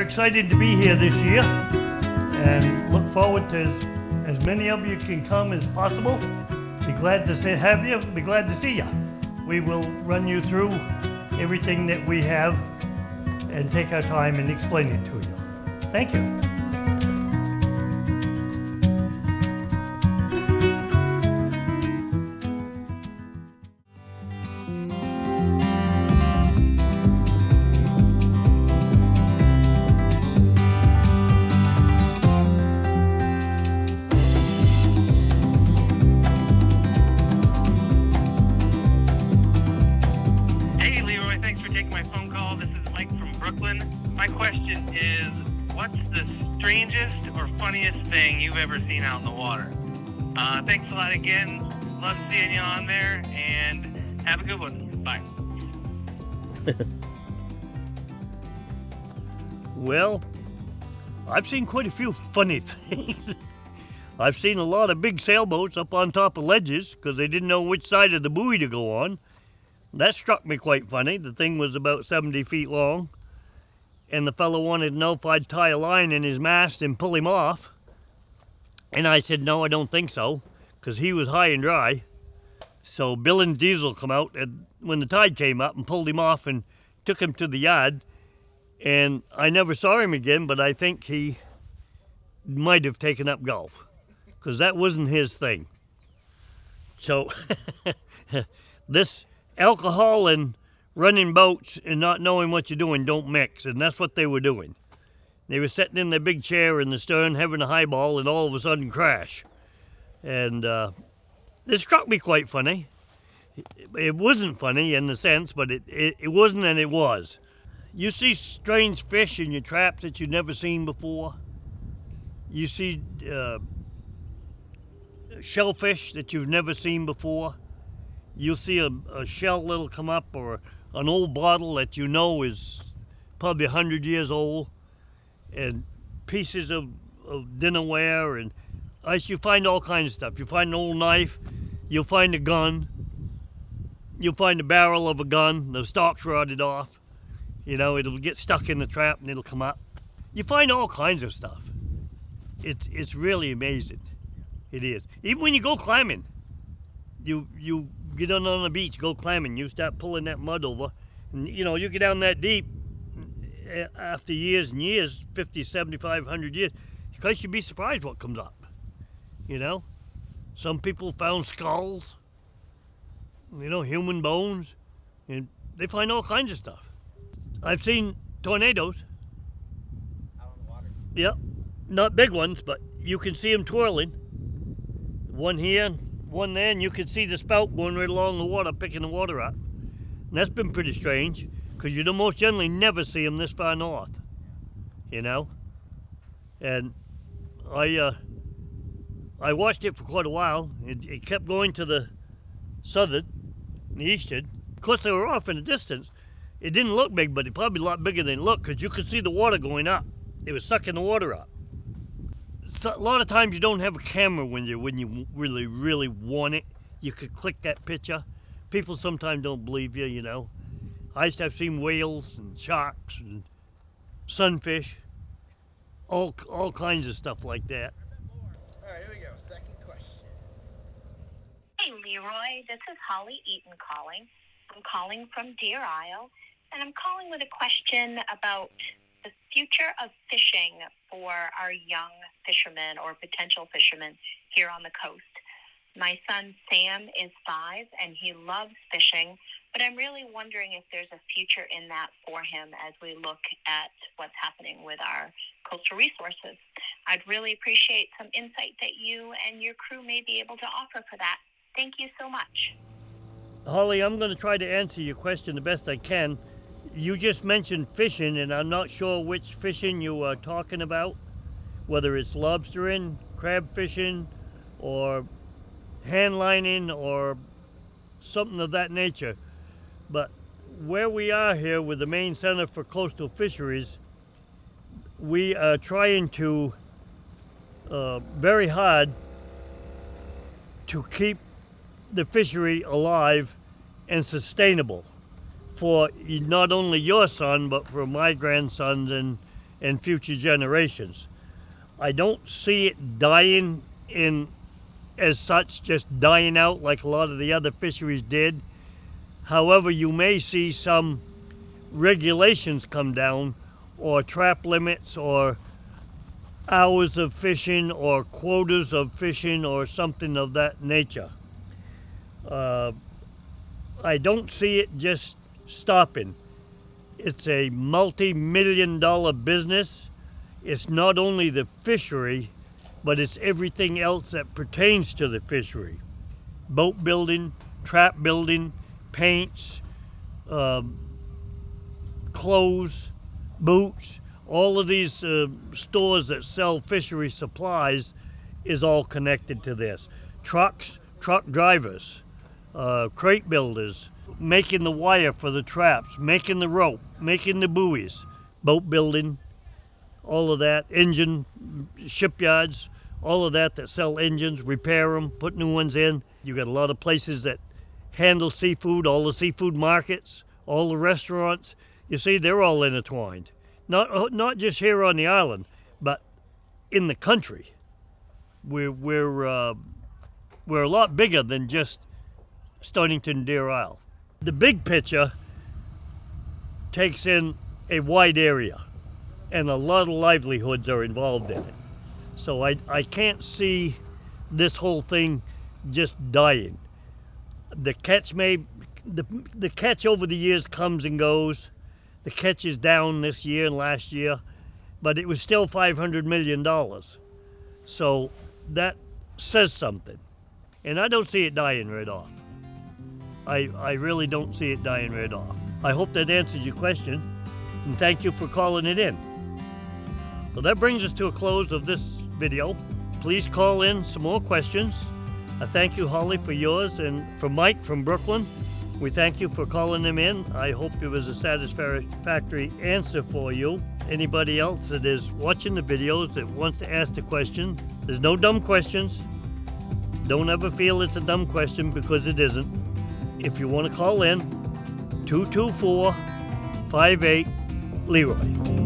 excited to be here this year and look forward to as many of you can come as possible. Be glad to have you, be glad to see you. We will run you through everything that we have and take our time and explain it to you. Thank you. My question is, what's the strangest or funniest thing you've ever seen out in the water? Thanks a lot again. Love seeing you on there, and have a good one. Bye. Well, I've seen quite a few funny things. I've seen a lot of big sailboats up on top of ledges because they didn't know which side of the buoy to go on. That struck me quite funny. The thing was about 70 feet long. And the fellow wanted to know if I'd tie a line in his mast and pull him off. And I said, no, I don't think so, because he was high and dry. So Bill and Diesel come out when the tide came up and pulled him off and took him to the yard. And I never saw him again, but I think he might have taken up golf, because that wasn't his thing. So this alcohol and running boats and not knowing what you're doing don't mix, and that's what they were doing. They were sitting in their big chair in the stern having a highball and all of a sudden crash. And it struck me quite funny. It wasn't funny in the sense, but it wasn't and it was. You see strange fish in your traps that you've never seen before. You see shellfish that you've never seen before. You'll see a shell that'll come up, or an old bottle that you know is probably 100 years old, and pieces of dinnerware and ice. You find all kinds of stuff. You find an old knife, you'll find a gun, you'll find the barrel of a gun, the stock's rotted off. You know, it'll get stuck in the trap and it'll come up. You find all kinds of stuff. It's really amazing. It is. Even when you go climbing, you get on the beach, go climbing, you start pulling that mud over, and you get down that deep after years and years, 50, 75, 100 years, because you'd be surprised what comes up. Some people found skulls, human bones, and they find all kinds of stuff. I've seen tornadoes. Out on the water? Yep, not big ones, but you can see them twirling. One here, one there, and you can see the spout going right along the water, picking the water up. And that's been pretty strange, because you most generally never see them this far north, And I watched it for quite a while. It kept going to the southern, and the eastern. Of course, they were off in the distance. It didn't look big, but it probably a lot bigger than it looked, because you could see the water going up. It was sucking the water up. So a lot of times you don't have a camera when you really, really want it. You could click that picture. People sometimes don't believe you, I used to have seen whales and sharks and sunfish, all kinds of stuff like that. All right, here we go. Second question. Hey, Leroy. This is Holly Eaton calling. I'm calling from Deer Isle, and I'm calling with a question about the future of fishing for our young fishermen or potential fishermen here on the coast. My son Sam is 5 and he loves fishing, but I'm really wondering if there's a future in that for him as we look at what's happening with our coastal resources. I'd really appreciate some insight that you and your crew may be able to offer for that. Thank you so much. Holly, I'm going to try to answer your question the best I can. You just mentioned fishing, and I'm not sure which fishing you are talking about, whether it's lobstering, crab fishing, or hand lining, or something of that nature. But where we are here with the Maine Center for Coastal Fisheries, we are trying to very hard to keep the fishery alive and sustainable for not only your son, but for my grandsons and and future generations. I don't see it dying in as such, just dying out like a lot of the other fisheries did. However, you may see some regulations come down, or trap limits, or hours of fishing, or quotas of fishing, or something of that nature. I don't see it just stopping. It's a multi-million-dollar business. It's not only the fishery, but it's everything else that pertains to the fishery. Boat building, trap building, paints, clothes, boots, all of these stores that sell fishery supplies is all connected to this. Trucks, truck drivers, crate builders, making the wire for the traps, making the rope, making the buoys, boat building, all of that, engine, shipyards, all of that sell engines, repair them, put new ones in. You got a lot of places that handle seafood, all the seafood markets, all the restaurants. You see, they're all intertwined. Not just here on the island, but in the country. We're a lot bigger than just Stonington, Deer Isle. The big picture takes in a wide area, and a lot of livelihoods are involved in it. So I can't see this whole thing just dying. The catch the catch over the years comes and goes. The catch is down this year and last year, but it was still $500 million. So that says something. And I don't see it dying right off. I really don't see it dying right off. I hope that answers your question, and thank you for calling it in. Well, that brings us to a close of this video. Please call in some more questions. I thank you, Holly, for yours, and for Mike from Brooklyn. We thank you for calling them in. I hope it was a satisfactory answer for you. Anybody else that is watching the videos that wants to ask the question, there's no dumb questions. Don't ever feel it's a dumb question, because it isn't. If you want to call in, 224-58-LEROY.